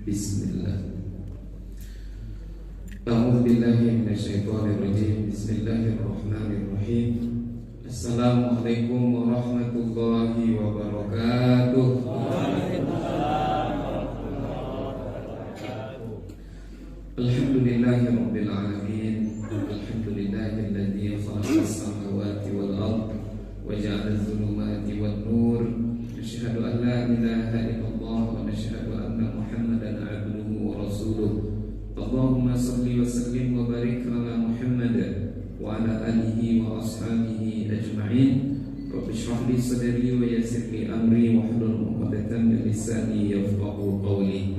Bismillah. A'udzu billahi minasyaitonir rajim. Bismillahirrahmanirrahim. Assalamualaikum warahmatullahi wabarakatuh. Alhamdulillahirabbil alamin. Alhamdulillahilladzi khalaqas samawati wal ardh wa ja'ala adh-dhulumati wan nur. Asyhadu an la ilaha illallah wa asyhadu anna Muhammadan abduhu wa rasuluh. Allahumma shalli wa sallim wa barik ala Muhammad wa ala alihi wa ashabihi ajma'in. Rabbi shrah li sadri wa yassir li amri wa hlul 'uqdatam min lisani yafqahu qawli.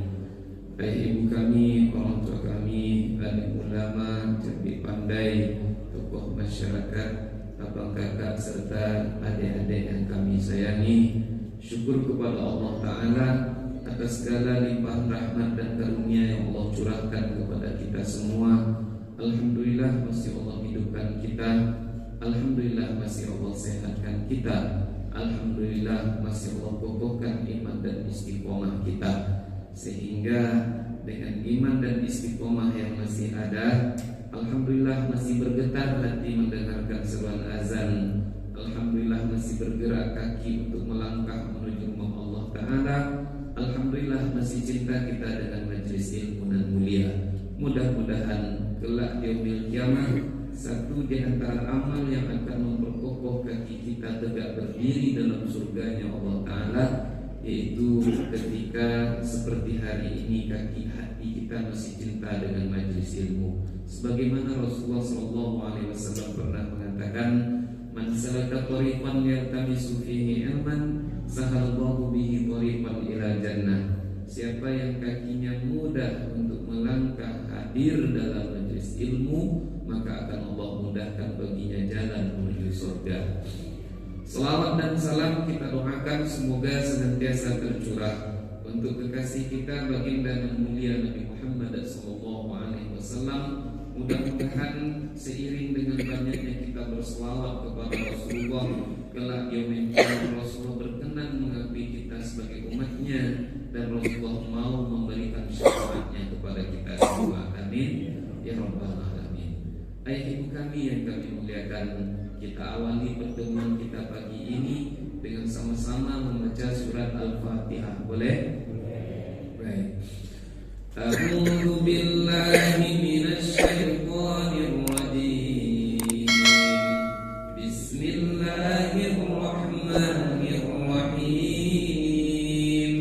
Baik ibu kami, orang tua kami, alim ulama, cerdik pandai, tokoh masyarakat, abang kakak serta adik-adik yang kami sayangi, syukur kepada Allah Ta'ala atas segala limpahan rahmat dan karunia yang Allah curahkan kepada kita semua. Alhamdulillah masih Allah hidupkan kita. Alhamdulillah masih Allah sehatkan kita. Alhamdulillah masih Allah kokohkan iman dan istiqomah kita. Sehingga dengan iman dan istiqomah yang masih ada, alhamdulillah masih bergetar hati mendengarkan seruan azan. Alhamdulillah masih bergerak kaki untuk melangkah menuju rumah Allah Ta'ala. Alhamdulillah masih cinta kita dengan majelis ilmu dan mulia. Mudah-mudahan kelak di yaumil kiamah, satu di antara amal yang akan memperkokoh kaki kita tegak berdiri dalam surganya Allah Ta'ala, yaitu ketika seperti hari ini kaki hati kita masih cinta dengan majelis ilmu. Sebagaimana Rasulullah SAW pernah mengatakan, man salaka tariqan yaltamisu fihi ilman sahalallahu bihi tariqan ila jannah. Siapa yang kakinya mudah untuk melangkah hadir dalam majelis ilmu, maka akan Allah mudahkan baginya jalan menuju surga. Selawat dan salam kita doakan semoga senantiasa tercurah untuk kekasih kita baginda yang mulia Nabi Muhammad SAW. Mudah-mudahan seiring dengan banyaknya kita berselawat kepada Rasulullah, kelak yaumil qiyamah Rasulullah berkenan mengakui kita sebagai umatnya dan Rasulullah mau memberikan syafaatnya kepada kita semua. Amin ya rabbal alamin. Ayah ibu kami yang kami muliakan, kita awali pertemuan kita pagi ini dengan sama-sama membaca surat Al-Fatihah. Boleh? Baik. A'udzu billahi minasy syaithanir rajim. Bismillahirrahmanirrahim.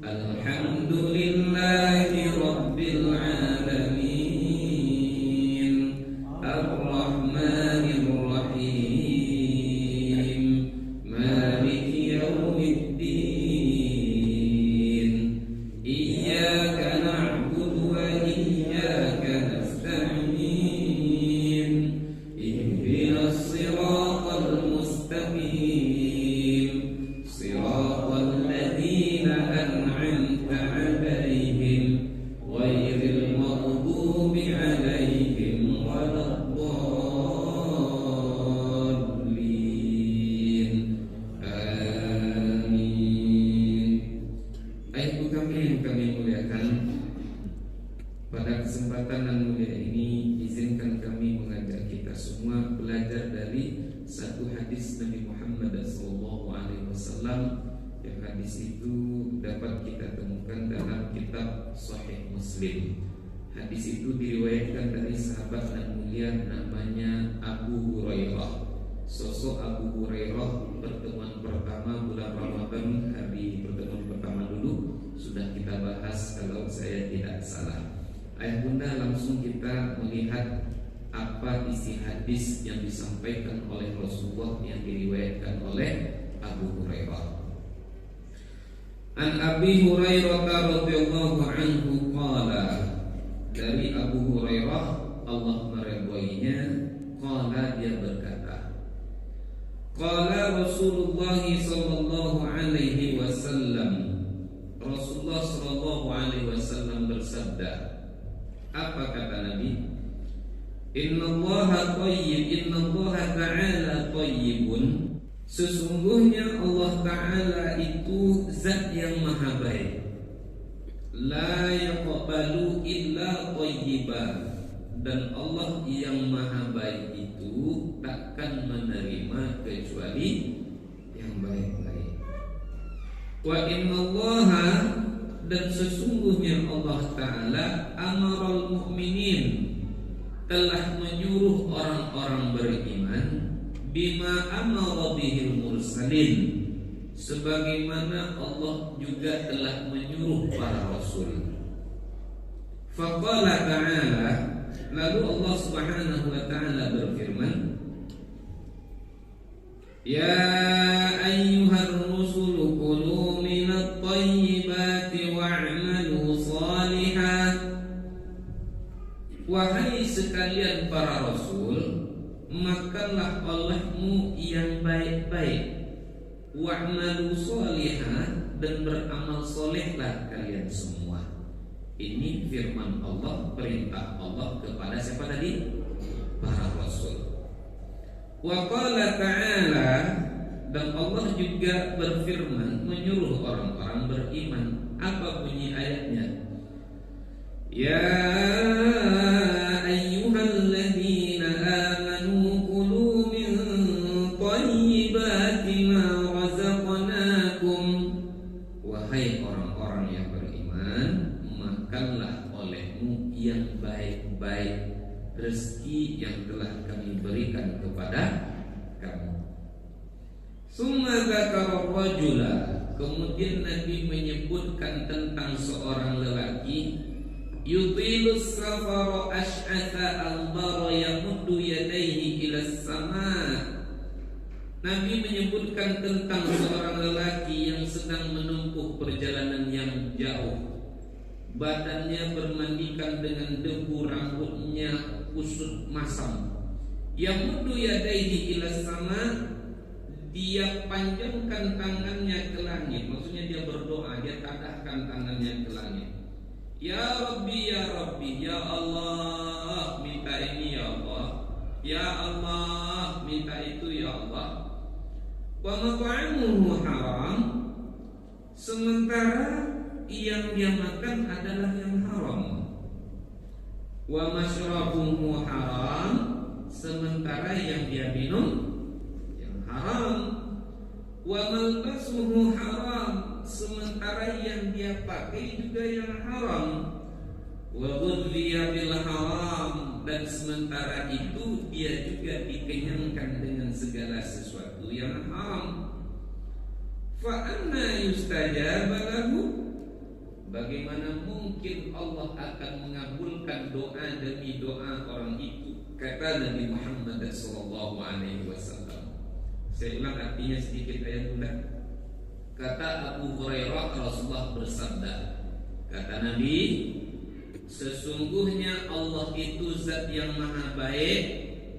Alhamdulillahi rabbil alamin. Ar-Rahmanir Rahim. Maliki yaumiddin. Iyyaka na'budu wa iyyaka nasta'in. Ihdinas siratal mustaqim. Siratal ladzina an'amta 'alaihim ghairil maghdubi 'alaihim waladdallin. Amin. Ayahku kami yang kami muliakan, pada kesempatan yang mulia ini izinkan kami mengajak kita semua belajar dari satu hadis Nabi Muhammad SAW. Yang hadis itu dapat kita temukan dalam kitab Sahih Muslim. Hadis itu diriwayatkan dari sahabat yang mulia namanya Abu Hurairah. Sosok Abu Hurairah pertemuan pertama bulan Ramadan, hari pertemuan pertama dulu sudah kita bahas kalau saya tidak salah. Ayah bunda, langsung kita melihat apa isi hadis yang disampaikan oleh Rasulullah yang diriwayatkan oleh Abu Hurairah. An Abi Hurairah radhiyallahu anhu qala, dari Abu Hurairah Allah meridhoinya, qala, dia berkata, qala Rasulullah sallallahu alaihi wasallam, Rasulullah sallallahu alaihi wasallam bersabda. Apa kata Nabi? Innallaha thayyib, innallaha ta'ala thayyibun. Sesungguhnya Allah Ta'ala itu zat yang maha baik. la yaqbalu illa thayyiban, dan Allah yang maha baik itu takkan menerima kecuali yang baik-baik. Wa innallaha, dan sesungguhnya Allah Ta'ala amaral mu'minin, telah menyuruh orang-orang beriman, bima amara bihil mursalin, sebagaimana Allah juga telah menyuruh para rasul. Faqala ta'ala, lalu Allah Subhanahu wa ta'ala berfirman, ya ayyuhar rusulu kulu minat thayyibati wa'malu salihan. Wahai sekalian para rasul, makanlah olehmu yang baik-baik, wa'malu salihan, dan beramal solehlah kalian semua. Ini firman Allah, perintah Allah kepada siapa tadi? Para rasul. Wa qala ta'ala, dan Allah juga berfirman menyuruh orang-orang beriman. Apa bunyi ayatnya? Ya ayyuhalladzina amanu kulu min thayyibati ma razaqnakum. Wahai orang-orang yang beriman, makanlah olehmu yang baik-baik rezeki yang telah kami berikan kepada kamu. Summa dzakara rajula, kemudian Nabi menyebutkan tentang seorang lelaki, yutilus safara ash'atha al-bara yamuddu yadayhi ila sama'. Nabi menyebutkan tentang seorang lelaki yang sedang menempuh perjalanan yang jauh, badannya bermandikan dengan debu, rambutnya kusut masam. Yamuddu yadayhi ila sama', dia panjangkan tangannya ke langit. Maksudnya dia berdoa, dia tadahkan tangannya ke langit. Ya Rabbi, ya Rabbi, ya Allah, minta ini ya Allah, ya Allah, minta itu ya Allah. Wa mat'amuhu haram, sementara yang dia makan adalah yang haram. Wa mashrabuhu haram, sementara yang dia minum yang haram. Wa malbasuhu haram, sementara yang dia pakai juga yang haram. Wa ghudhiya bil haram, dan sementara itu dia juga dikenyangkan dengan segala sesuatu yang haram. Fa anna yustajab lahu, bagaimana mungkin Allah akan mengabulkan doa demi doa orang itu? Kata Nabi Muhammad sallallahu alaihi wasallam. Saya ulang artinya sedikit ayat ulang. Kata Abu Hurairah, Rasulullah bersabda, kata Nabi, sesungguhnya Allah itu zat yang maha baik,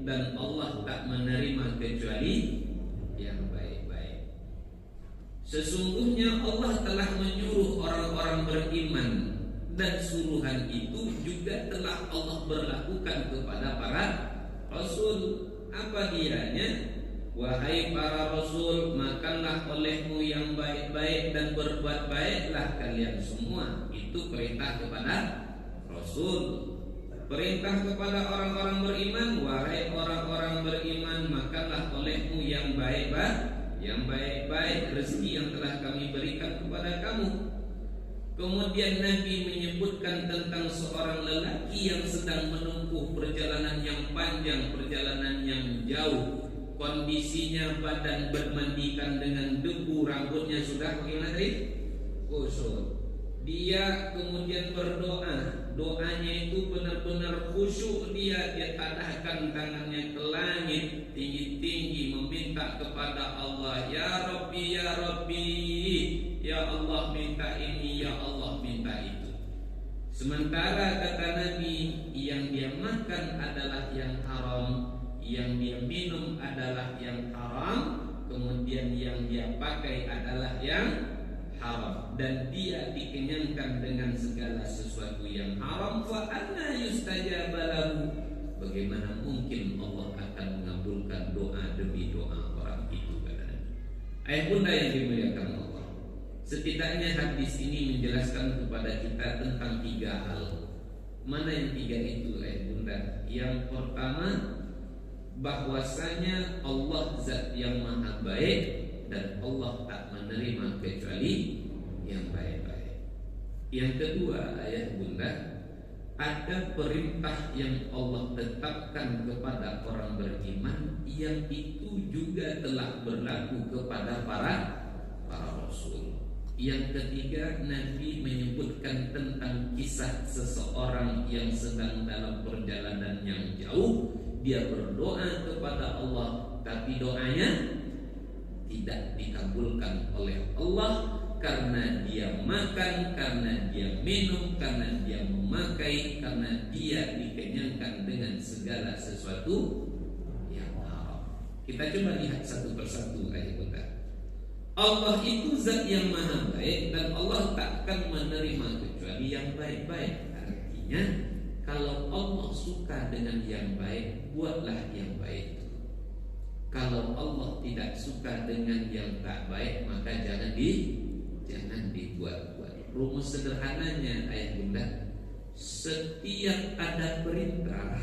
dan Allah tak menerima kecuali yang baik-baik. Sesungguhnya Allah telah menyuruh orang-orang beriman, dan suruhan itu juga telah Allah berlakukan kepada para rasul. Apa dianya? Wahai para rasul, makanlah olehmu yang baik-baik dan berbuat baiklah kalian semua. Itu perintah kepada rasul. Perintah kepada orang-orang beriman, wahai orang-orang beriman, makanlah olehmu yang baik-baik rezeki yang telah kami berikan kepada kamu. Kemudian Nabi menyebutkan tentang seorang lelaki yang sedang menempuh perjalanan yang panjang, perjalanan yang jauh. Kondisinya badan bermandikan dengan debu, rambutnya sudah bagaimana tadi? Kusut. Dia kemudian berdoa, doanya itu benar-benar khusyuk. Dia tadahkan tangannya ke langit tinggi-tinggi meminta kepada Allah, ya Rabbi, ya Rabbi, ya Allah minta ini, ya Allah minta itu. Sementara kata Nabi, yang dia makan adalah yang haram, yang dia minum adalah yang haram, kemudian yang dia pakai adalah yang haram, dan dia dikenyangkan dengan segala sesuatu yang haram. Fa anna yustajab lahu, bagaimana mungkin Allah akan mengabulkan doa demi doa orang itu? Ayah bunda yang dimuliakan Allah, Setidaknya hadis ini menjelaskan kepada kita tentang 3 hal. Mana yang 3 itu, Bunda? Yang pertama, bahwasanya Allah zat yang maha baik dan Allah tak menerima kecuali yang baik-baik. Yang kedua, Bunda, ada perintah yang Allah tetapkan kepada orang beriman yang itu juga telah berlaku kepada para rasul. Yang ketiga, Nabi menyebutkan tentang kisah seseorang yang sedang dalam perjalanan yang jauh. Dia berdoa kepada Allah, tapi doanya tidak dikabulkan oleh Allah karena dia makan, karena dia minum, karena dia memakai, karena dia dikenyangkan dengan segala sesuatu yang haram. Kita coba lihat satu persatu, Bunda. Allah itu zat yang maha baik dan Allah tak akan menerima kecuali yang baik-baik. Artinya, kalau Allah suka dengan yang baik, buatlah yang baik. Kalau Allah tidak suka dengan yang tak baik, maka jangan dibuat-buat. Rumus sederhananya, Bunda, setiap ada perintah,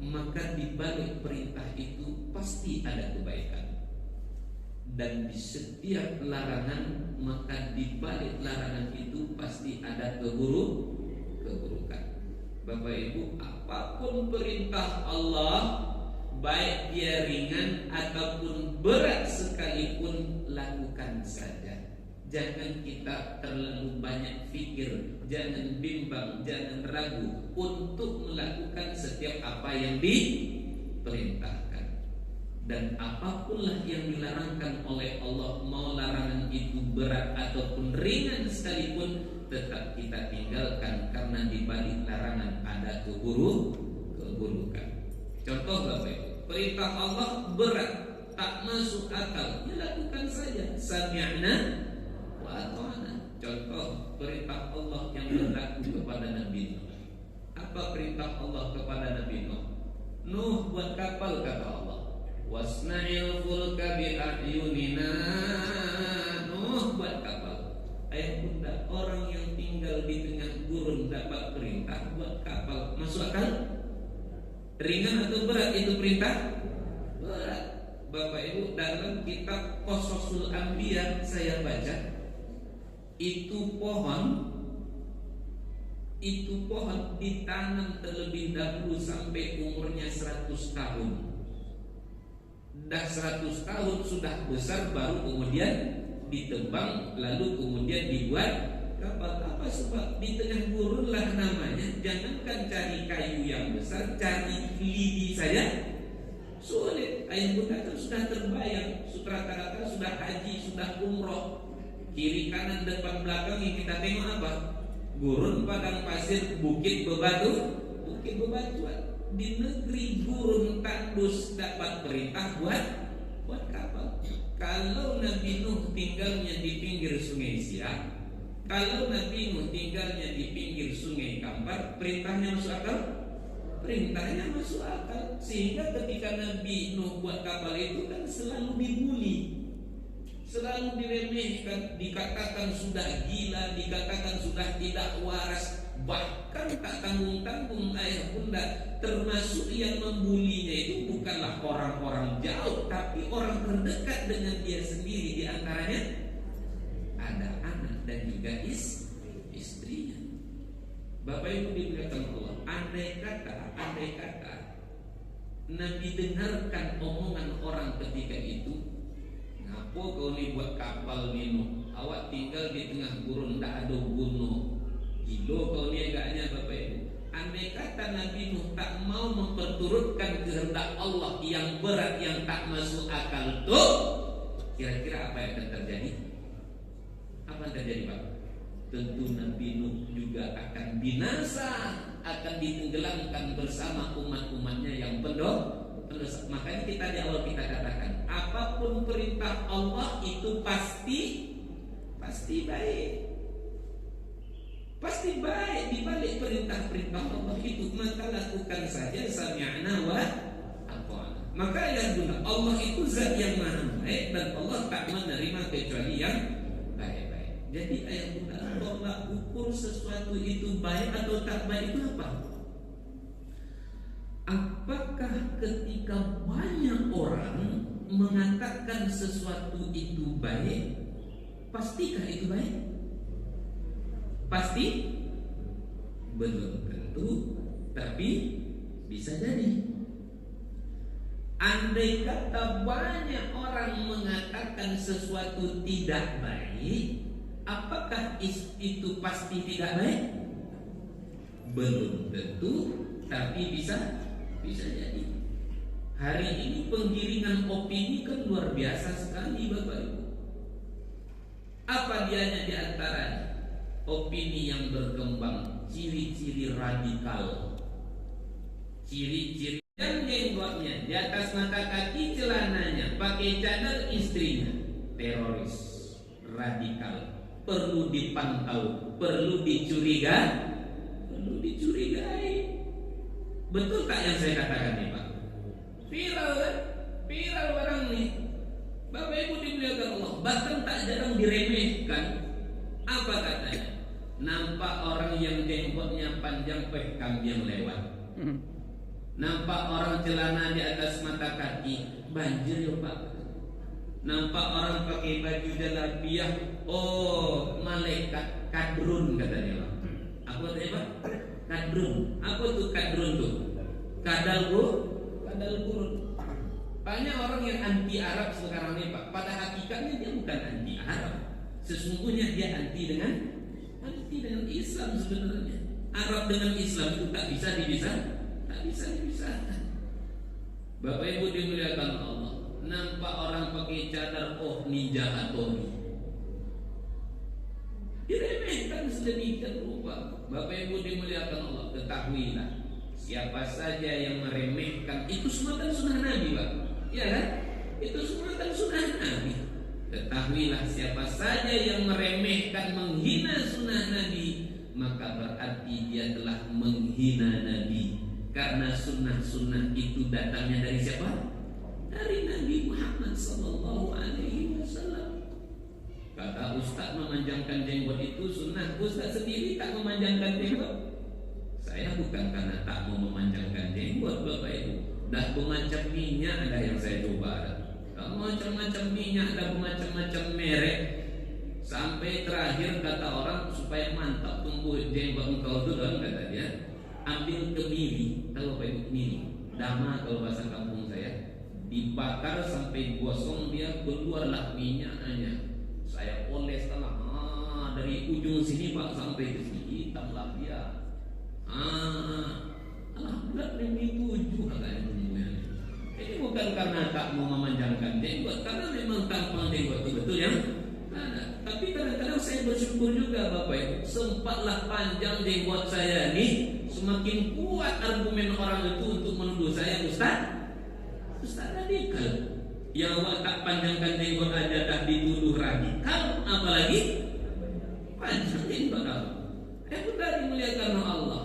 maka di balik perintah itu pasti ada kebaikan. Dan di setiap larangan, maka di balik larangan itu pasti ada keburukan. Bapak Ibu, apapun perintah Allah, baik dia ringan ataupun berat sekalipun, lakukan saja. Jangan kita terlalu banyak pikir, jangan bimbang, jangan ragu untuk melakukan setiap apa yang diperintahkan. Dan apapunlah yang dilarangkan oleh Allah, mau larangan itu berat ataupun ringan sekalipun, tetap kita tinggalkan karena di balik larangan ada keburukan. Contoh Bapak Ibu, perintah Allah berat, tak masuk akal, ya lakukan saja. Sami'na wa ata'na. Contoh perintah Allah yang berlaku kepada Nabi Nuh. Apa perintah Allah kepada Nabi Nuh? Nuh, buat kapal, kata Allah. Wasna'il fulka bi'ayunina. Nuh, buat kapal. Bunda, orang yang tinggal di tengah gurun dapat perintah buat kapal, masuk akal? Ringan atau berat itu perintah? Berat. Bapak Ibu, dalam kitab Qasasul Anbiya saya baca, itu pohon ditanam terlebih dahulu sampai umurnya 100 tahun. Dah 100 tahun sudah besar, baru kemudian ditebang, lalu kemudian dibuat kapal. Apa sebab? Di tengah gurun lah namanya. Jangankan cari kayu yang besar, cari lidi saja sulit. Bunda kan sudah terbayang, rata-rata sudah haji, sudah umroh, kiri kanan depan belakang yang kita tengok apa? Gurun, padang pasir, bukit bebatuan. Di negeri gurun tandus dapat perintah buat kapal. Kalau Nabi Nuh tinggalnya di pinggir sungai Siak, kalau Nabi Nuh tinggalnya di pinggir sungai Kampar, perintahnya masuk akal? Perintahnya masuk akal. Sehingga ketika Nabi Nuh buat kapal itu kan selalu dibully, selalu diremehkan, dikatakan sudah gila, dikatakan sudah tidak waras. Bahkan tak tanggung-tanggung Bunda, termasuk yang membulinya itu bukanlah orang-orang jauh, tapi orang terdekat dengan dia sendiri. Di antaranya ada anak dan juga istrinya. Bapak Ibu dimuliakan Allah, andai kata Nabi dengarkan omongan orang ketika itu, ngapo kau ni buat kapal minum, awak tinggal di tengah gurun, tak ada gunung, gilo kau ni agaknya. Bapak Ibu, andai kata Nabi Nuh tak mau memperturutkan kehendak Allah yang berat, yang tak masuk akal tuh, kira-kira apa yang akan terjadi? Apa yang terjadi, Pak? Tentu Nabi Nuh juga akan binasa, akan ditenggelamkan bersama umat-umatnya yang pendosa. Makanya kita di awal kita katakan, apapun perintah Allah itu pasti baik. Pasti baik. Di balik perintah-perintah Allah itu, maka lakukan saja. Sami'na wa ata'na. Maka Bunda, Allah itu zat yang maha baik dan Allah tak menerima kecuali yang baik-baik. Jadi ayat tolak ukur sesuatu itu baik atau tak baik itu apa? Apakah ketika banyak orang mengatakan sesuatu itu baik, pastikah itu baik? Pasti? Belum tentu, tapi bisa jadi. Andai kata banyak orang mengatakan sesuatu tidak baik, apakah itu pasti tidak baik? Belum tentu, tapi bisa jadi. Hari ini penggiringan opini kan luar biasa sekali Bapak Ibu. Apa dianya di antaranya? Opini yang berkembang, ciri-ciri radikal, ciri-ciri dan jenggotnya di atas mata kaki, celananya pakai cadar, istrinya teroris, radikal, perlu dipantau, perlu dicurigai. Betul tak yang saya katakan nih Pak? Viral kan? Viral barang nih. Bapak Ibu dimuliakan Allah, bahkan tak jarang diremehkan. Apa katanya? Nampak orang yang jenggotnya panjang pekam yang lewat. Nampak orang celana di atas mata kaki, banjir ya Pak. Nampak orang pakai baju jalabiah, oh malaikat kadrun katanya Pak. Apa katanya Pak? Kadrun. Apa tuh kadrun tuh? Kadal gurun. Banyak orang yang anti Arab sekarang ini Pak. Pada hakikatnya dia bukan anti Arab. Sesungguhnya dia anti dengan Islam sebenarnya. Arab dengan Islam itu tak bisa dipisahkan. Bapak Ibu dimuliakan Allah. Nampak orang pakai cadar, oh ninja atomi, diremehkan sedemikian rupa. Bapak Ibu dimuliakan Allah, ketahuilah siapa saja yang meremehkan itu semua kan sunnah Nabi Pak. Ya kan? Itu semua kan sunnah Nabi. Ketahuilah siapa saja yang meremehkan, menghina sunnah Nabi, maka berarti dia telah menghina Nabi. Karena sunnah-sunnah itu datangnya dari siapa? Dari Nabi Muhammad sallallahu alaihi wasallam. Kata Ustaz memanjangkan jenggot itu sunnah. Ustaz sendiri tak memanjangkan jenggot. Saya bukan karena tak mau memanjangkan jenggot Bapak Ibu. Dah bermacam minyak ada yang saya coba. Macam-macam minyak, ada macam-macam merek. Sampai terakhir kata orang supaya mantap tumbuh jenggot engkau itu kan kata dia, ambil kemiri. Tahu apa itu kemiri? Dama kalau bahasa kampung saya. Dibakar sampai gosong dia, keluarlah minyaknya. Saya oles tanah dari ujung sini Pak sampai ke sini, hitamlah dia. Alhamdulillah ini 7 katanya tumbuhnya. Ini bukan karena tak mau memanjangkan jenggot, karena memang tampang jenggot itu betul ya. Tapi kadang-kadang saya bersyukur juga Bapak Ibu, sempatlah panjang jenggot saya ini, semakin kuat argumen orang itu untuk menuduh saya Ustaz radikal. Yang awak tak panjangkan jenggot aja dah dituduh radikal, apalagi panjang jenggot awak. Benar dimuliakan Allah.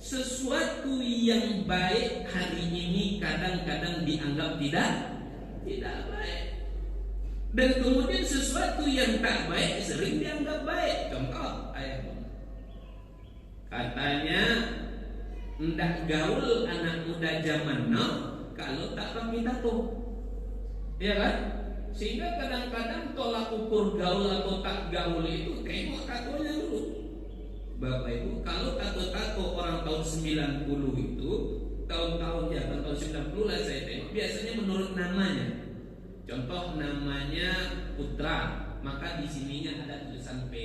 Sesuatu yang baik hari ini kadang-kadang dianggap tidak baik. Dan kemudian sesuatu yang tak baik sering dianggap baik. Contoh ayat katanya hendak gaul anak muda zaman now kalau tak pakai tato, ya kan? Sehingga kadang-kadang tolak ukur gaul atau tak gaul itu tengok tatonya dulu. Bapak Ibu, kalau tato-tato orang tahun 90 itu, tahun-tahun ya tahun 90 lah saya tengok, biasanya menurut namanya. Contoh namanya Putra, maka di sininya ada tulisan P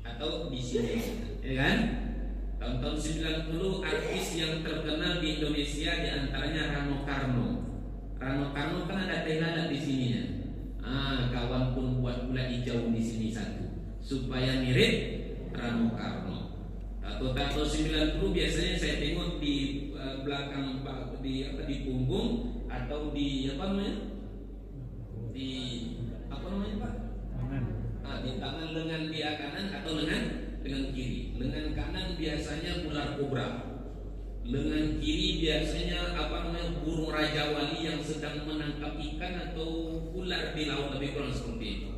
atau di sini, ya kan? Tahun-tahun 90 artis yang terkenal di Indonesia diantaranya Rano Karno. Rano Karno kan ada tengah di sininya. Kawan pun buat pula hijau di sini satu supaya mirip Rano Karno. Tato 90 biasanya saya tengok di belakang di punggung atau di apa namanya? Di apa namanya Pak? Di tangan lengan pihak kanan atau lengan kiri. Lengan kanan biasanya ular kobra. Lengan kiri biasanya apa namanya? Burung raja wali yang sedang menangkap ikan atau ular di laut, lebih kurang seperti itu.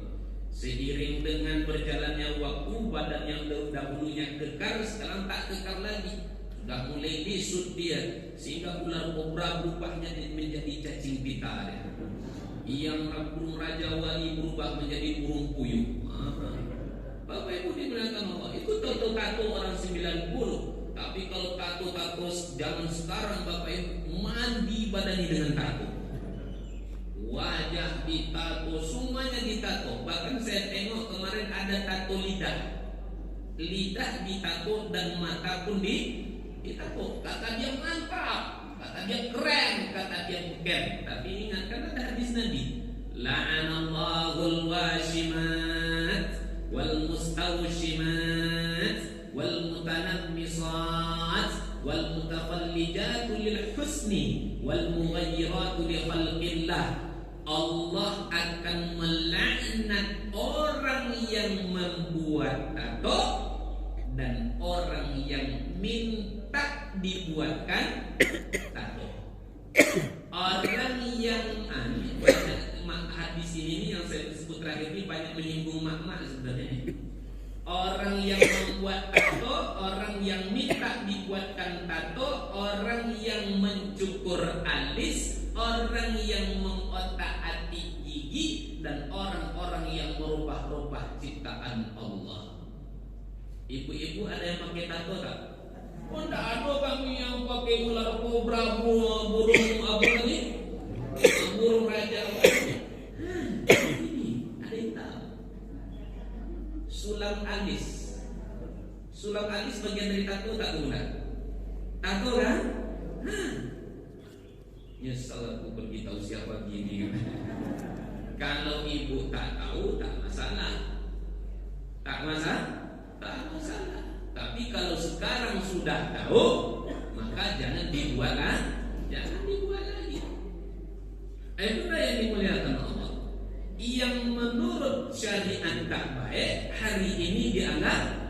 Seiring dengan berjalannya waktu, badan yang dahulunya kekar sekarang tak kekar lagi, sudah mulai disut dia, sehingga ular kobra berubahnya menjadi cacing pita ya. Yang burung raja wali berubah menjadi burung puyuh. Bapak Ibu dimuliakan Allah, itu tato-tato orang 90. Tapi kalau tato-tato zaman sekarang Bapak Ibu, mandi badannya dengan tato, wajah ditato, semuanya ditato. Bahkan saya tengok kemarin ada tato lidah ditato dan mata pun ditato. Kata dia mantap, kata dia keren, kata dia bukan. Tapi ingat kan ada hadis Nabi, la'anallahul washimat wal mustawshimat wal mutanammisat wal mutafallijat lil husni wal mughayyirat li khalqillah. Allah akan melaknat orang yang membuat tato dan orang yang minta dibuatkan tato. Orang yang hadis ini yang saya sebut terakhir ini banyak menyinggung mak-mak sebenarnya. Orang yang membuat tato, orang yang minta dibuatkan tato, orang yang mencukur alis, orang yang mengotak-atik gigi, dan orang-orang yang merubah-rubah ciptaan Allah. Ibu-ibu ada yang pakai tato tak? Oh, enggak ada kami yang pakai ular kobra, burung apa tadi? Burung raja. Ini ada yang tahu. Sulam alis bagian dari tato tak guna? Tato kan? Ya salah aku pergi tahu siapa gini. Kalau ibu tak tahu tak masalah. Tak masalah. Tapi kalau sekarang sudah tahu, maka jangan dibuat lagi. Itulah yang dimuliakan Allah. Yang menurut syariat tak baik, hari ini dianggap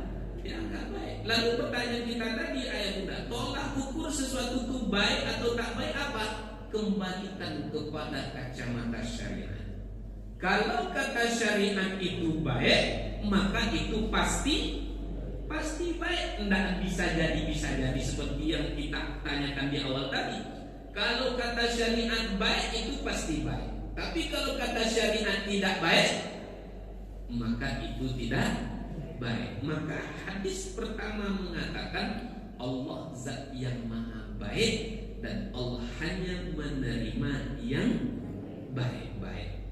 baik. Lalu pertanyaan kita tadi, ayah bunda, tolak ukur sesuatu itu baik atau tak baik apa? Kembalikan kepada kacamata syariat. Kalau kata syariat itu baik, maka itu pasti baik. Tidak bisa jadi seperti yang kita tanyakan di awal tadi. Kalau kata syariat baik, itu pasti baik. Tapi kalau kata syariat tidak baik, maka itu tidak baik. Maka hadis pertama mengatakan Allah zat yang maha baik dan Allah hanya menerima yang baik-baik.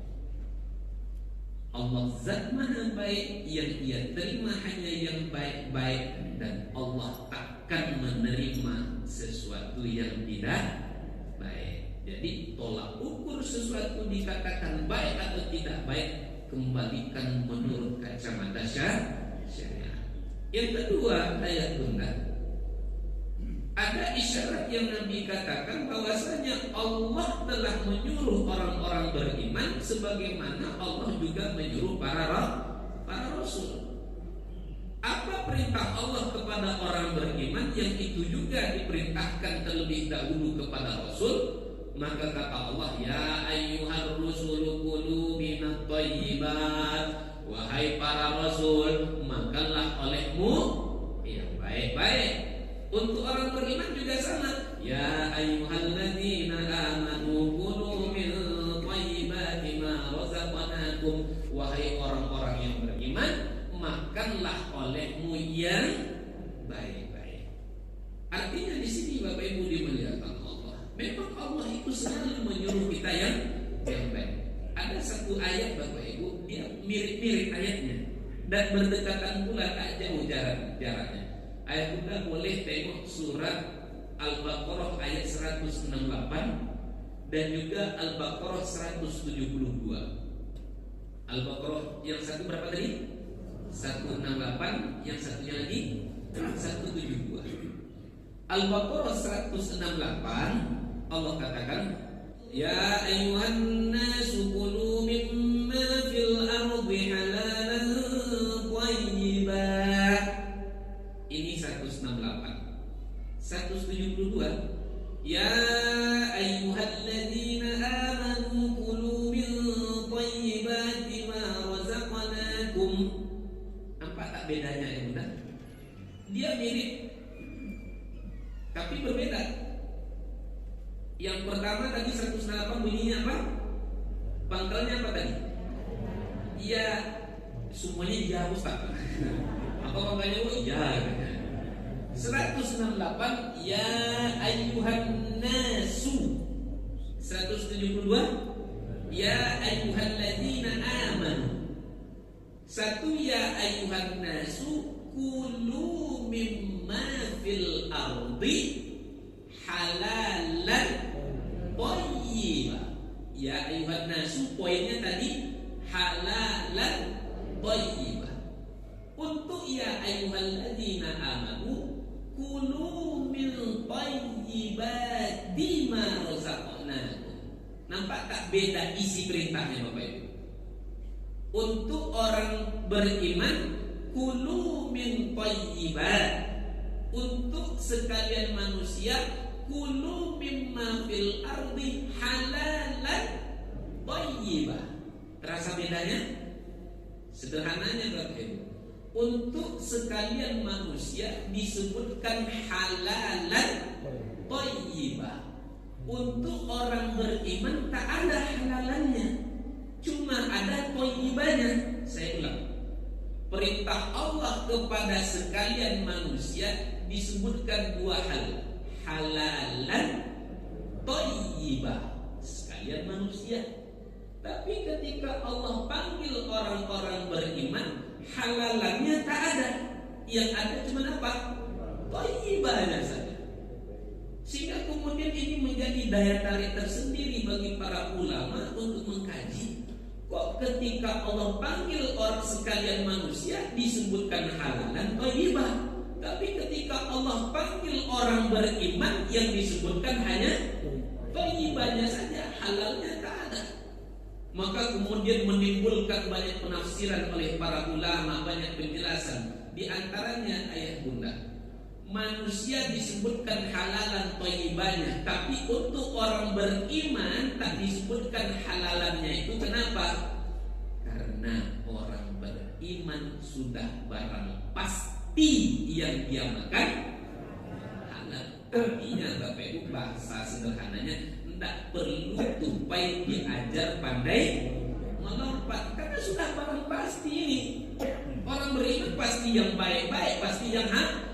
Allah zat maha baik, yang ia terima hanya yang baik-baik, dan Allah takkan menerima sesuatu yang tidak baik. Jadi tolak ukur sesuatu dikatakan baik atau tidak baik, kembalikan menurut kacamata syariat. Yang kedua, ayat bunda, ada isyarat yang Nabi katakan bahwasanya Allah telah menyuruh orang-orang beriman sebagaimana Allah juga menyuruh para rasul. Apa perintah Allah kepada orang beriman yang itu juga diperintahkan terlebih dahulu kepada rasul? Maka kata Allah, ya ayyuhar rusulu kulu minat thayyibat. Wahai para rasul, makanlah olehmu yang baik-baik. Untuk orang beriman juga sama. Ya ayyuhalladzina amanu kulu min thayyibati ma razaqnakum. Wahai orang-orang yang beriman, makanlah olehmu yang baik-baik. Artinya di sini Bapak Ibu dimuliakan Allah. Memang Allah itu selalu menyuruh kita yang baik. Ada satu ayat Bapak Ibu, dia mirip-mirip ayatnya dan berdekatan pula, tak jauh jaraknya. Ayat kita boleh tengok surat Al-Baqarah ayat 168 dan juga Al-Baqarah 172. Al-Baqarah yang satu berapa tadi? 168, yang satunya lagi 172. Al-Baqarah 168 Allah katakan, ya ayyuhan nasu kulu mimma fil ardi halalan thayyiban. Ini 168. 172, ya ayyuhalladzina amanu kulu min thayyibati ma razaqnakum dia mirip, tapi berbeda. Yang pertama tadi 108 bunyinya apa? Pangkalnya apa tadi? Iya, semuanya iya Ustaz. Apa pangkalnya? Iya. 168 ya ayyuhan nasu. 172 ya ayyuhalladzina amanu. 1 ya ayyuhan nasu kulu mimma fil ardi halalan thayyiban. Ya ayyuhan nasu, poinnya tadi halalan thayyiban. Untuk ya ayyuhalladzina amanu kulu min thayyibati ma razaqnakum. Nampak tak beda isi perintahnya Bapak Ibu? Untuk orang beriman kulu min thayyibat. Untuk sekalian manusia kulu mimma fil ardi halalan thayyibah. Terasa bedanya? Sederhananya Bapak Ibu, untuk sekalian manusia disebutkan halalan thayyibah. Untuk orang beriman tak ada halalannya, cuma ada thayyibahnya. Saya ulang, perintah Allah kepada sekalian manusia disebutkan 2 hal, halalan thayyibah, sekalian manusia. Tapi ketika Allah panggil orang-orang beriman, halalannya tak ada, yang ada cuma apa? Thayyibahnya saja. Sehingga kemudian ini menjadi daya tarik tersendiri bagi para ulama untuk mengkaji, kok ketika Allah panggil orang sekalian manusia disebutkan halalan thayyibah, tapi ketika Allah panggil orang beriman yang disebutkan hanya thayyibahnya saja, halalnya tak ada. Maka kemudian menimbulkan banyak penafsiran oleh para ulama, banyak penjelasan. Di antaranya ayat bunda, manusia disebutkan halalan thayyibahnya, tapi untuk orang beriman tak disebutkan halalannya. Itu kenapa? Karena orang beriman sudah barang pasti yang dia makan halal. Artinya Bapak Ibu, bahasa sederhananya, tidak perlu tupai diajar pandai melompat, karena sudah barang pasti ini. Orang beriman pasti yang baik-baik, pasti yang halal.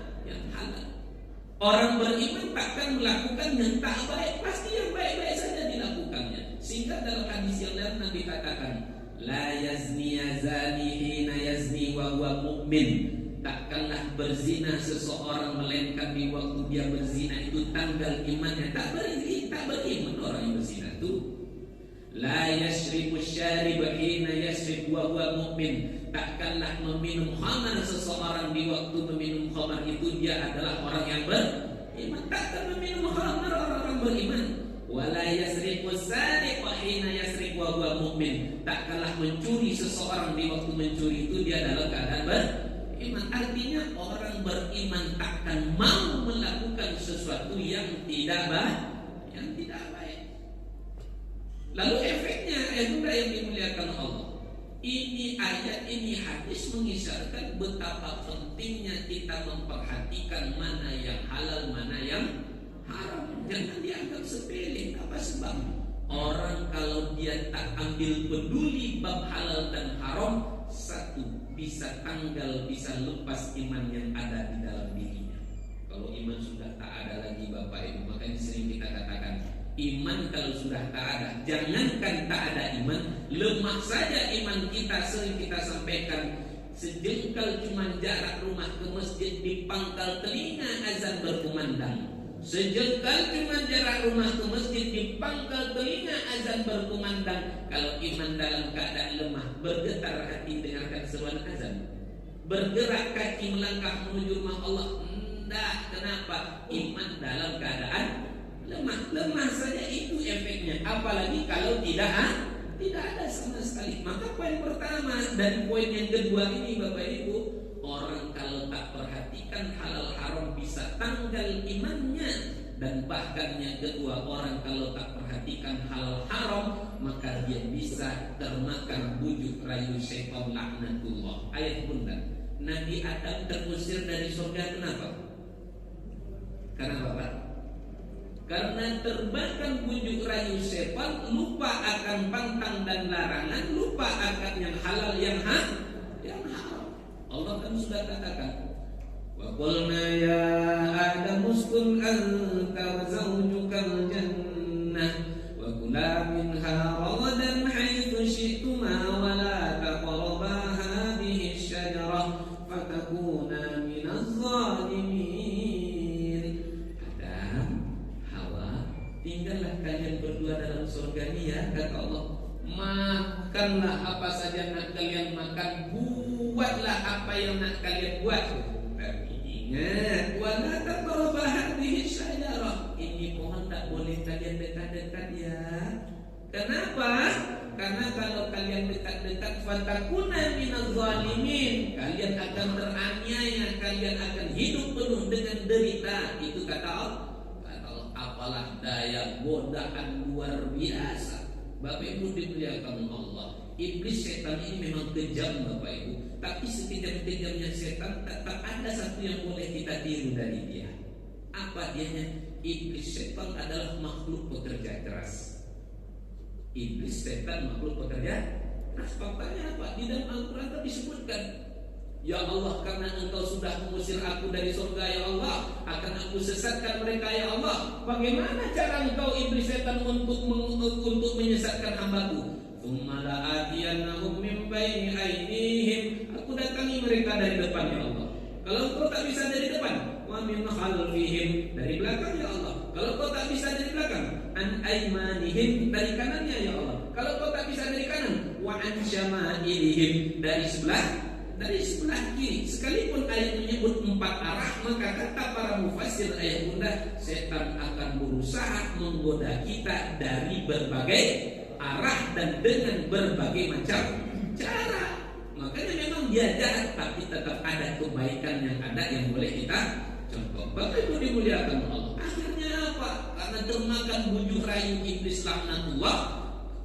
Orang beriman takkan melakukan yang tak baik, pasti yang baik-baik saja dilakukannya. Sehingga dalam hadis yang lain Nabi katakan, la yazni yazani hina yazni wa huwa mu'min. Takkanlah berzina seseorang melainkan di waktu dia berzina itu tanggal imannya. Tak beriman orang yang berzina itu. La yashribu syarib hina yashrib wa huwa mu'min. Takkanlah meminum khamar seseorang di waktu meminum khamar itu dia adalah orang yang beriman. Takkan meminum khamar orang-orang beriman. Wala yasriqu sariq hina yasriq wa huwa mu'min. Takkanlah mencuri seseorang di waktu mencuri itu dia dalam keadaan beriman. Artinya orang beriman takkan mau melakukan sesuatu yang tidak baik. Lalu efeknya yang dimuliakan Allah. Ini ayat, ini hadis mengisyaratkan betapa pentingnya kita memperhatikan mana yang halal, mana yang haram. Jangan dianggap sepele. Apa sebab? Orang kalau dia tak ambil peduli bab halal dan haram, satu, bisa tanggal, bisa lepas iman yang ada di dalam dirinya. Kalau iman sudah tak ada lagi Bapak Ibu, makanya sering kita katakan, iman kalau sudah tak ada, jangankan tak ada iman, lemah saja iman kita. Sering kita sampaikan, sejengkal cuma jarak rumah ke masjid, di pangkal telinga azan berkumandang. Sejengkal cuma jarak rumah ke masjid, di pangkal telinga azan berkumandang. Kalau iman dalam keadaan lemah, bergetar hati dengarkan seruan azan, bergerak kaki melangkah menuju rumah Allah. Enggak, kenapa? Iman dalam keadaan lemah saja, itu efeknya. Apalagi kalau tidak ada sama sekali. Maka poin pertama dan poin yang kedua ini Bapak Ibu, orang kalau tak perhatikan halal haram bisa tanggal imannya. Dan bahkan yang kedua, orang kalau tak perhatikan halal haram, maka dia bisa termakan bujuk rayu syaitan laknatullah. Ayat bunda, Nabi Adam terusir dari surga. Kenapa? Karena apa? Karena terbakar bujuk rayu setan, lupa akan pantang dan larangan, lupa akan yang halal yang haram. Allah kan sudah katakan, wa qulna ya Adam uskun anta wa zawjukal jannah wa kula minha ragadan haitsu syi'tuma wa la taqraba hadhihi asy-syajarah fatakuna minaz zalimin. Tinggallah kalian berdua dalam surga ini ya, kata Allah. Makanlah apa saja nak kalian makan, buatlah apa yang nak kalian buat. Tapi ingat, wala taqrabu hadhihi syajarah. Ini pohon tak boleh kalian dekat-dekat ya. Kenapa? Karena kalau kalian dekat-dekat, fatakuna minaz zalimin. Kalian akan teraniaya, kalian akan hidup penuh dengan derita. Itu kata Allah. Apalah daya godaan luar biasa. Bapak Ibu dimuliakan Allah. Iblis setan ini memang kejam Bapak Ibu. Tapi sekejam-kejamnya setan, tetap ada satu yang boleh kita tiru dari dia. Apa dianya? Iblis setan adalah makhluk pekerja keras. Iblis setan makhluk pekerja keras. Faktanya apa? Di dalam Al-Quran disebutkan, ya Allah, karena engkau sudah mengusir aku dari surga ya Allah, akan aku sesatkan mereka ya Allah. Bagaimana cara engkau iblis setan untuk menyesatkan hambaku? Tsumma la'atiyannahum min baini aydihim. Aku datangi mereka dari depan ya Allah. Kalau engkau tak bisa dari depan, wa min khalfihim, dari belakang ya Allah. Kalau engkau tak bisa dari belakang, an aymanihim, dari kanannya ya Allah. Kalau engkau tak bisa dari kanan, wa an syama'ilihim, dari sebelah kiri. Sekalipun ayat menyebut 4 arah, maka kata para mufassir ayat bunda, setan akan berusaha menggoda kita dari berbagai arah dan dengan berbagai macam cara. Makanya memang dia jahat, tapi tetap ada kebaikan yang ada yang boleh kita contoh. Bapak Ibu dimuliakan Allah. Akhirnya apa? Karena termakan bujuk rayu iblis laknatullah,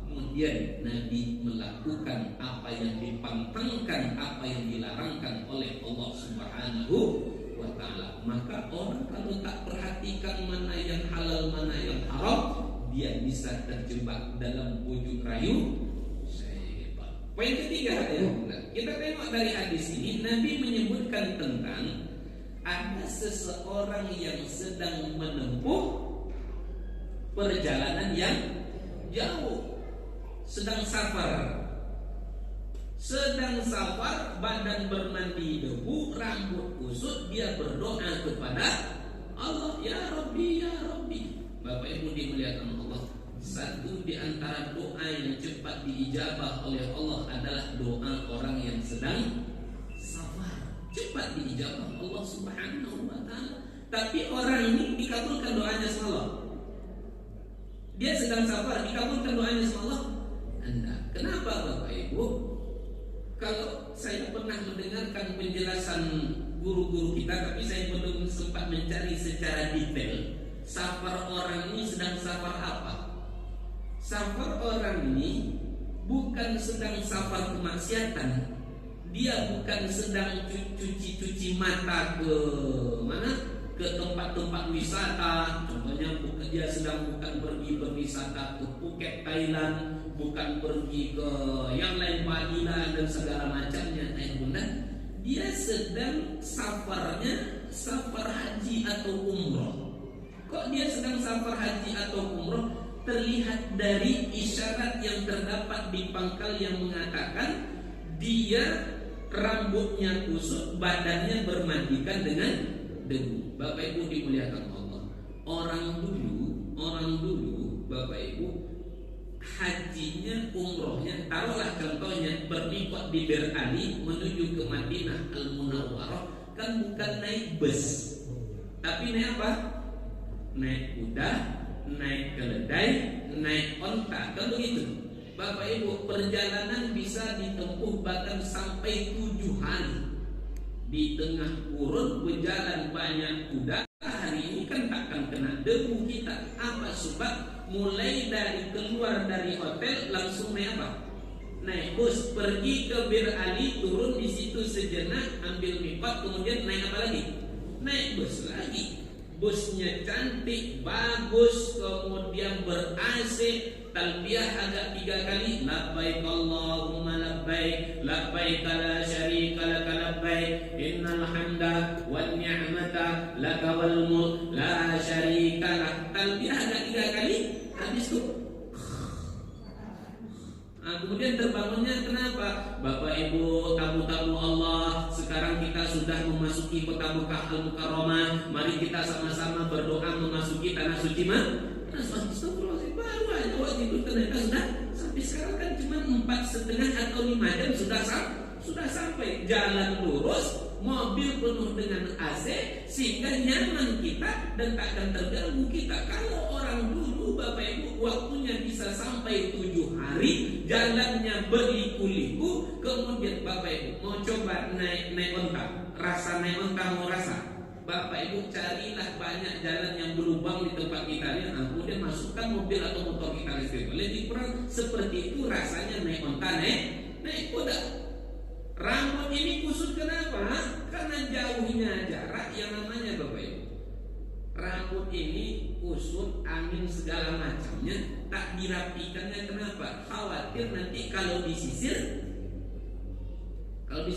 kemudian Nabi melakukan apa yang dipantangkan, apa yang dilarangkan oleh Allah Subhanahu wa ta'ala. Maka orang kalau tak perhatikan mana yang halal, mana yang haram, dia bisa terjebak dalam bujuk rayu setan. Poin ketiga ya, kita tengok dari hadis ini, Nabi menyebutkan tentang ada seseorang yang sedang menempuh perjalanan yang jauh, sedang safar, badan bermandi debu, rambut kusut, dia berdoa kepada Allah, ya Rabbi, ya Rabbi. Bapak Ibu dimuliakan Allah, satu di antara doa yang cepat diijabah oleh Allah adalah doa orang yang sedang safar, cepat diijabah Allah Subhanahu wa ta'ala. Tapi orang ini dikabulkan doanya sama Allah. Dia sedang safar, dikabulkan doanya sama Allah. Kenapa Bapak Ibu? Kalau saya pernah mendengarkan penjelasan guru-guru kita, tapi saya belum sempat mencari secara detail, safar orang ini sedang safar apa? Safar orang ini bukan sedang safar kemaksiatan. Dia bukan sedang cuci mata ke mana? Ke tempat-tempat wisata. Contohnya dia sedang bukan pergi berwisata ke Phuket, Thailand, bukan pergi ke yang lain, Madinah dan segala macamnya. Dia sedang safarnya safar haji atau umroh. Kok dia sedang safar haji atau umroh? Terlihat dari isyarat yang terdapat di pangkal yang mengatakan dia rambutnya kusut, badannya bermandikan dengan debu. Bapak Ibu dimuliakan Allah. Orang dulu Bapak Ibu, hajinya, umrohnya, taruhlah contohnya berlipat di Bir Ali menuju ke Madinah Al-Munawwarah, kan bukan naik bus, tapi naik apa? Naik kuda, naik keledai, naik onta, kan begitu. Bapak Ibu, perjalanan bisa ditempuh bahkan sampai 7 hari. Di tengah kurun berjalan banyak kuda, hari ini kan takkan kena debu kita. Apa sebab? Mulai dari keluar dari hotel langsung naik apa? naik bus pergi ke Bir Ali, turun di situ sejenak, ambil miqat, kemudian naik apa lagi? Naik bus lagi. Busnya cantik, bagus, kemudian ber-AC, talbiyah agak 3 kali, labbaik Allahumma labbaik, labbaik la syarika laka labbaik, innal hamda wan ni'mata laka wal mulk la syarika lak. Talbiyah agak 3 kali, habis itu kemudian terbangunnya kenapa? Bapak Ibu, tamu-tamu Allah, sekarang kita sudah memasuki kota Mekah Al-Mukarramah. Mari kita sama-sama berdoa memasuki tanah suci Astagfirullahaladzim, baru aja waktu itu ternyata sudah sampai. Sekarang kan cuma 4,5 atau 5 jam sudah sampai. Jalan lurus, mobil penuh dengan AC, sehingga nyaman kita dan tak akan terganggu kita. Kalau orang dulu Bapak Ibu waktunya bisa sampai 7 hari, jalannya berliku-liku, kemudian Bapak Ibu mau coba naik onta, rasa naik onta mau rasa. Bapak Ibu carilah banyak jalan yang berlubang di tempat kita ya, kemudian masukkan mobil atau motor kita listrik. Lebih kurang seperti itu rasanya naik onta, naik kuda. Rambut ini kusut kenapa? Karena jauhnya jarak yang namanya Bapak Ibu. Rambut ini kusut, angin segala macamnya, tak dirapikannya kenapa? Khawatir nanti kalau disisir apa?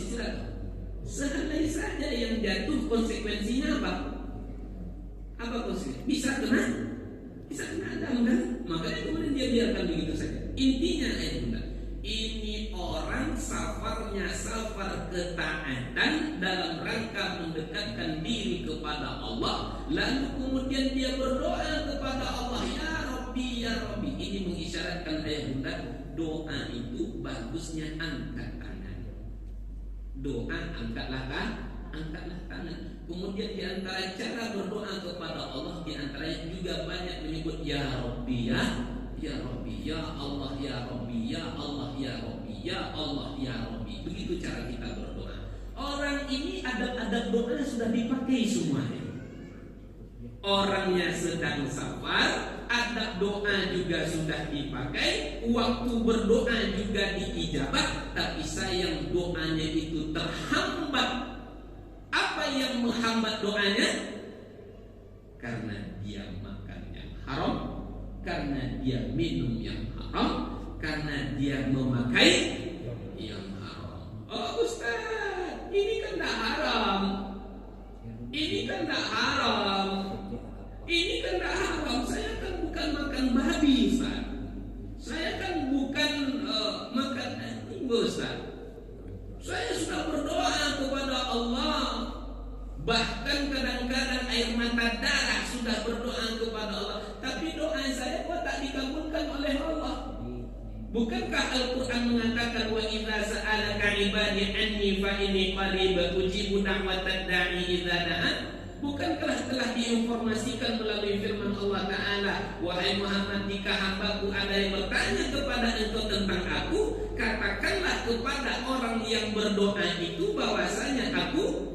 Sehelai saja yang jatuh, konsekuensinya apa? Apa konsekuensinya? Bisa kena Adam kan? Makanya kemudian dia biarkan begitu saja. Intinya bunda, ini orang safarnya safar ketaatan dalam rangka mendekatkan diri kepada Allah, lalu kemudian dia berdoa kepada Allah, ya Rabbi, ya Rabbi. Ini mengisyaratkan bunda, doa itu bagusnya angkat tangan. Doa angkatlah tangan. Kemudian di antara cara berdoa kepada Allah, di antaranya juga banyak menyebut ya Rabbi, ya Rabbi, ya Allah, ya Rabbi, ya Allah, ya Rabbi, ya Allah, ya Rabbi. Begitu cara kita berdoa. Orang ini adab-adab doa sudah dipakai semuanya. Orangnya sedang safar, adab doa juga sudah dipakai, waktu berdoa juga diijabah, tapi sayang doanya itu terhambat. Apa yang menghambat doanya? Karena dia makan yang haram, karena dia minum yang haram, karena dia memakai yang haram. Oh Ustaz, ini kan tak haram. Ini kan tak haram. Ini kan tak haram. Saya kan bukan makan babi, Ustaz. Saya kan bukan makan anjing, Ustaz. Saya sudah berdoa kepada Allah. Bahkan kadang-kadang air mata darah sudah berdoa kepada Allah, tapi doa saya kok tak dikabulkan oleh Allah. Bukankah Al-Quran mengatakan wa idza sa'alaka ibadi anni fa inni qarib ujibu da'watad da'i idza da'an? Bukankah telah diinformasikan melalui firman Allah Ta'ala, wahai Muhammad, jika hambaku ada yang bertanya kepada engkau tentang aku, katakanlah kepada orang yang berdoa itu bahwasanya aku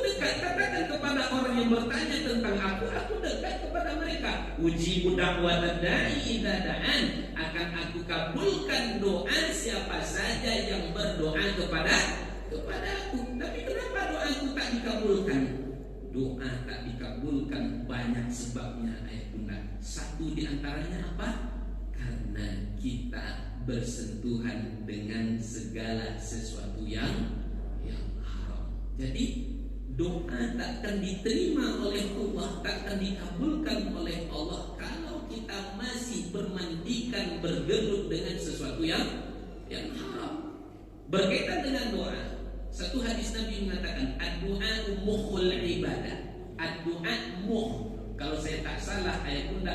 dekat. Katakan kepada orang yang bertanya tentang aku dekat kepada mereka. Ujibu da'watad da'i idza da'an, akan aku kabulkan doa siapa saja yang berdoa kepada aku. Tapi kenapa doaku tak dikabulkan? Doa tak dikabulkan banyak sebabnya bunda. Satu di antaranya apa? Karena kita bersentuhan dengan segala sesuatu yang haram. Jadi doa takkan diterima oleh Allah, takkan dikabulkan oleh Allah kalau kita masih bermandikan, bergelut dengan sesuatu yang haram. Berkaitan dengan doa, satu hadis Nabi mengatakan ad-du'a mukhul ibadah. Ad-du'a kalau saya tak salah bunda,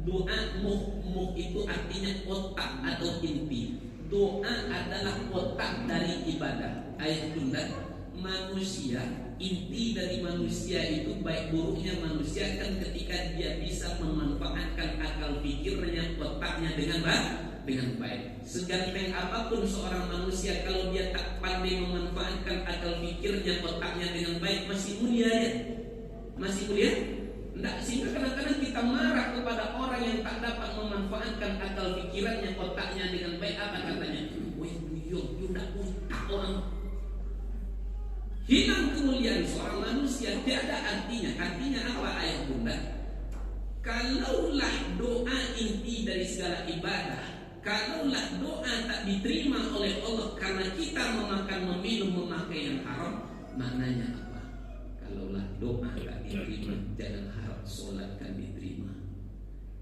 doa muh itu artinya otak atau inti. Doa adalah otak dari ibadah. Bunda, manusia, inti dari manusia itu baik buruknya manusia kan ketika dia bisa memanfaatkan akal pikirnya, otaknya dengan baik. Seganteng apapun seorang manusia, kalau dia tak pandai memanfaatkan akal pikirnya, otaknya dengan baik, masih mulia ya? Masih mulia? Enggak, sehingga kadang-kadang kita marah kepada orang yang tak dapat memanfaatkan akal pikirannya, otaknya dengan baik. Apa katanya? Woi buyong, you ndak otak orang. Hilang kemuliaan seorang manusia tiada artinya. Artinya apa ayah bunda? Kalaulah doa inti dari segala ibadah, kalaulah doa tak diterima oleh Allah karena kita memakan, meminum, memakai yang haram, maknanya apa? Kalaulah doa tak diterima, jangan harap sholat kan diterima.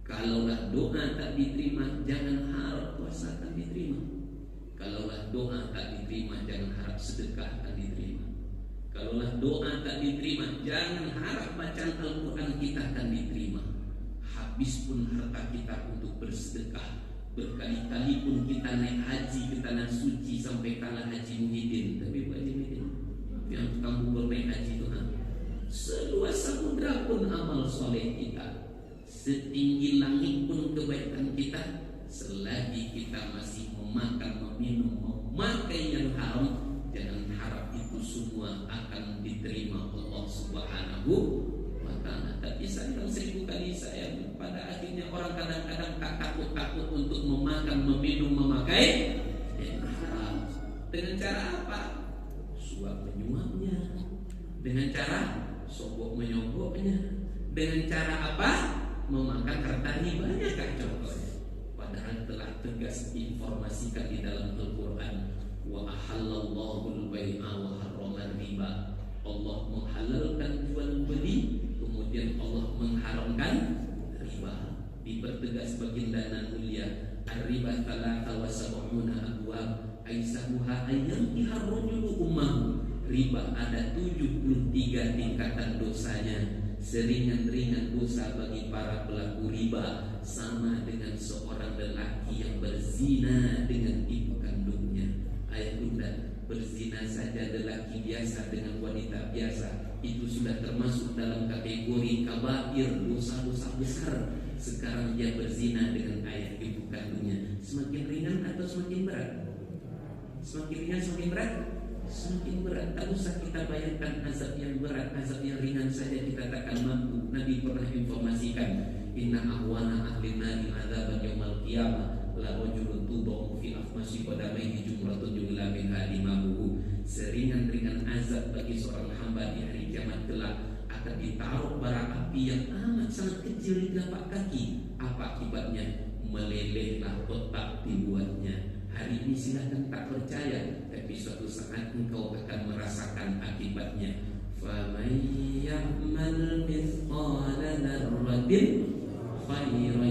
Kalaulah doa tak diterima, jangan harap puasa kan diterima. Kalaulah doa tak diterima, jangan harap sedekah kan diterima. Kalaulah doa tak diterima, jangan harap bacaan Al-Quran kita akan diterima. Habis pun harta kita untuk bersedekah, berkali-kali pun kita naik haji ke tanah suci sampai kalah Haji Muhyiddin. Tapi Bu Haji Muhyiddin yang kamu bernaik haji itu, seluas samudra pun amal soleh kita, setinggi langit pun kebaikan kita, selagi kita masih memakan, meminum, memakai yang haram, jangan harap itu semua akan diterima Allah Subhanahu wa ta'ala. Tapi sayang 1000 kali sayang, pada akhirnya orang kadang-kadang tak takut-takut untuk memakan, meminum, memakai yang haram. Dengan cara apa? Suap menyuapnya. Dengan cara sogok menyogoknya. Dengan cara apa? Memakan harta ribanya kan contohnya. Padahal telah tegas diinformasikan di dalam Al-Quran, wa ahallallahu al-bai'a wa harrama riba. Allah menghalalkan jual beli, kemudian Allah mengharamkan riba. Dipertegas baginda mulia, ar-riba talata wa sab'una abwab aisabuha ayyankiha ar-rajulu ummahu. Riba ada 73 tingkatan dosanya. Seringan-ringan dosa bagi para pelaku riba sama dengan seorang lelaki yang berzina dengan ibu kandungnya. Ayah bunda, berzina saja lelaki biasa dengan wanita biasa itu sudah termasuk dalam kategori kabair, dosa-dosa besar. Sekarang dia berzina dengan ayah ibu kandungnya. Semakin ringan atau semakin berat? Semakin ringan, semakin berat? Semakin berat. Tak usah kita bayangkan azab yang berat, azab yang ringan saja kita takkan mampu. Nabi pernah informasikan, inna ahwana ahli nari azaban yawmal qiyamah la rajulun tudahu fi afmasi qadamaihi jumratun yugla min hadimahu. Seringan-ringan azab bagi seorang hamba di hari kiamat kelak akan ditaruh bara api yang amat sangat kecil di telapak kaki. Apa akibatnya? Melelehlah otak dibuatnya. Hari ini silakan tak percaya, tapi suatu saat engkau akan merasakan akibatnya. فَمَنْ يَعْمَلْ مِثْقَالَ ذَرَّةٍ خَيْرًا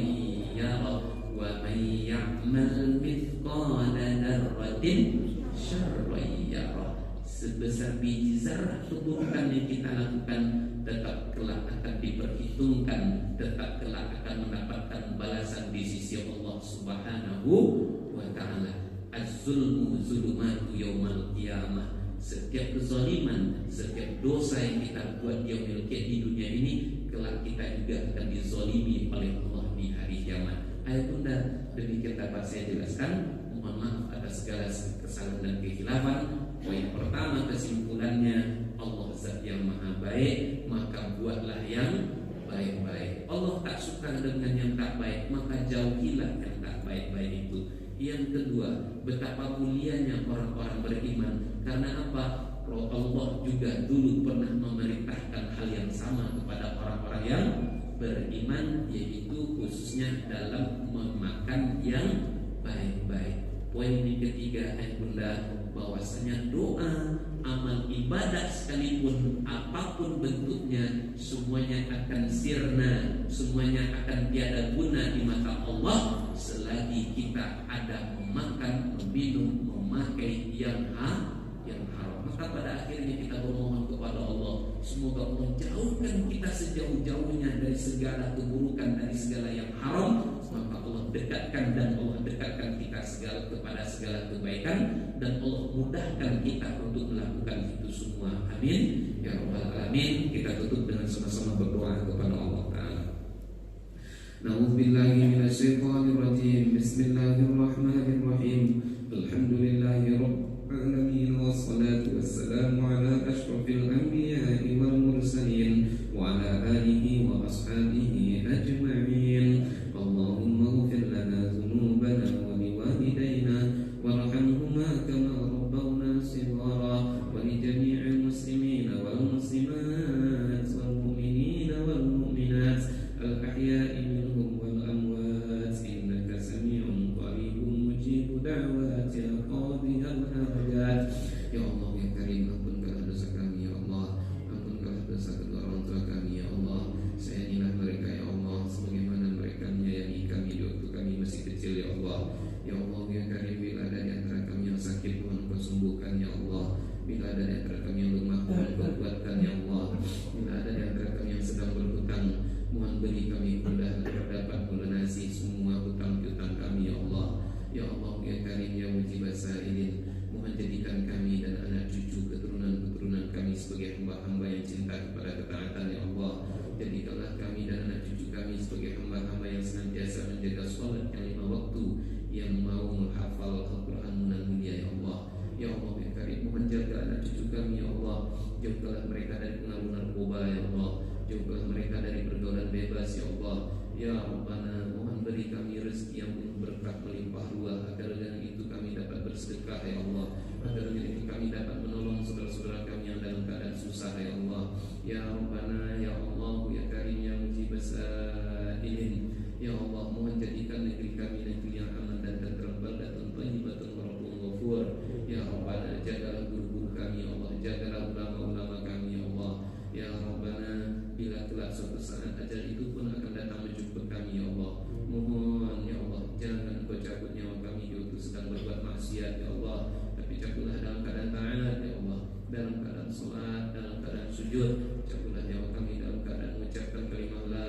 يَرَهُ وَمَنْ يَعْمَلْ مِثْقَالَ ذَرَّةٍ شَرًّا يَرَهُ. Sebesar biji zarah keburukan yang kita lakukan tetap kelak akan diperhitungkan, tetap kelak akan mendapatkan balasan di sisi Allah Subhanahu wa ta'ala. Az-zulmu zulumatu yaumal qiyamah. Setiap kezaliman, setiap dosa yang kita buat di dunia ini, kelak kita juga akan dizalimi oleh Allah di hari kiamat. Ayat bunda, demikian dapat saya jelaskan. Mohon maaf atas segala kesalahan dan kehilafan. Poin pertama kesimpulannya, Allah zat yang maha baik, maka buatlah yang baik-baik. Allah tak suka dengan yang tak baik, maka jauhilah yang tak baik-baik itu. Yang kedua, betapa mulianya orang-orang beriman. Karena apa? Allah juga dulu pernah memerintahkan hal yang sama kepada orang-orang yang beriman, yaitu khususnya dalam memakan yang baik-baik. Poin yang ketiga, bunda, bahwasanya doa, amal ibadah sekalipun apapun bentuknya, semuanya akan sirna, semuanya akan tiada guna di mata Allah selagi kita ada memakan, meminum, memakai yang haram. Maka pada akhirnya kita bermohon kepada Allah, semoga Allah jauhkan kita sejauh-jauhnya dari segala keburukan, dari segala yang haram. Maka Allah dekatkan dan Allah dekatkan kita kepada segala kebaikan, dan Allah mudahkan kita untuk melakukan itu semua. Amin ya rabbal alamin. Kita tutup dengan sama-sama berdoa kepada Allah Ta'ala. Na'udzubillahi minasyaitonir rajim. Bismillahirrahmanirrahim. Alhamdulillahi rabbil alamin, wassalatu wassalamu ala asyrafil anbiya'i wal mursalin wa ala alihi wa وأصحابه أجمعين اللهم اغفر لنا ذنوبنا ولوالدينا وارحمهما كما ربونا صغارا ولجميع المسلمين والمسلمات والمؤمنين والمؤمنات الأحياء منهم والأموات إنك سميع قريب مجيب دعوات يا قاضي الحاجات يا الله يا كريم ampunkanlah dosa kami ya Allah ampunkanlah dosa kedua orang tua kami ya Allah sayangilah mereka ya Allah sebagaimana mereka menyayangi kami di waktu kami masih kecil ya Allah ya Allah ya Karim bila ada di antara kami yang sakit mohon Kau sembuhkan ya Allah bila ada di antara kami yang lemah mohon Kau kuatkan ya Allah bila ada di antara kami yang sedang berhutang mohon beri kami kemudahan agar dapat melunasi semua hutang piutang kami ya Allah ya Allah ya Karim ya Mujibas Sa'ilin mohon jadikan kami dan anak cucu keturunan kami sebagai hamba-hamba yang cinta kepada ketaatan ya Allah jadikanlah kami dan anak cucu kami sebagai hamba-hamba yang senantiasa menjaga sholat yang 5 waktu yang mau menghafal Al-Quran yang mulia ya Allah ya Allah ya Karim mohon jaga anak cucu kami ya Allah jauhkanlah mereka dari pengaruh narkoba ya Allah jauhkanlah mereka dari pergaulan bebas ya Allah ya Rabbana mohon beri kami rezeki yang penuh berkah melimpah ruah agar dengan itu kami dapat bersedekah ya Allah agar dengan itu kami dapat menolong saudara-saudara kami yang dalam keadaan susah ya Allah ya Rabbana ya Allah ya Karim ya Mujibas Sa'ilin ya Allah mohon jadikan negeri kami negeri yang aman dan tentram baldatun thayyibatun wa rabbun ghafur ya Rabbana jagalah guru-guru kami ya Allah jagalah ulama-ulama kami ya Allah ya Rabbana bila kelak suatu saat ajal itu pun akan datang menjemput kami ya Allah mohon ya Allah jangan Kau cabut nyawa kami di waktu sedang berbuat maksiat ya Allah tapi cabutlah dalam keadaan taat ya Allah dalam keadaan salat dalam keadaan sujud cabutlah nyawa kami dalam keadaan mengucapkan kalimat la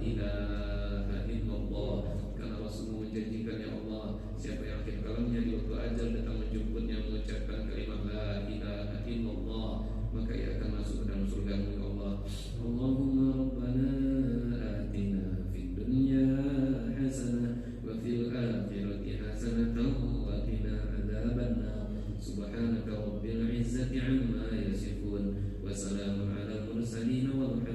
ilaha illallah karena Rasulullah menjanjikan ya Allah siapa yang akhir kalamnya di waktu ajal datang menjemputnya mengucapkan kalimat la ilaha illallah maka ia akan masuk ke dalam surga-Mu ya Allah Allahumma rabbana atina fid dunya hasanah wa fil akhirati hasanatan wa qina adzabannar subhanaka rabbil izzati amma yasifun wa salamun alal mursalin walhamdulillahi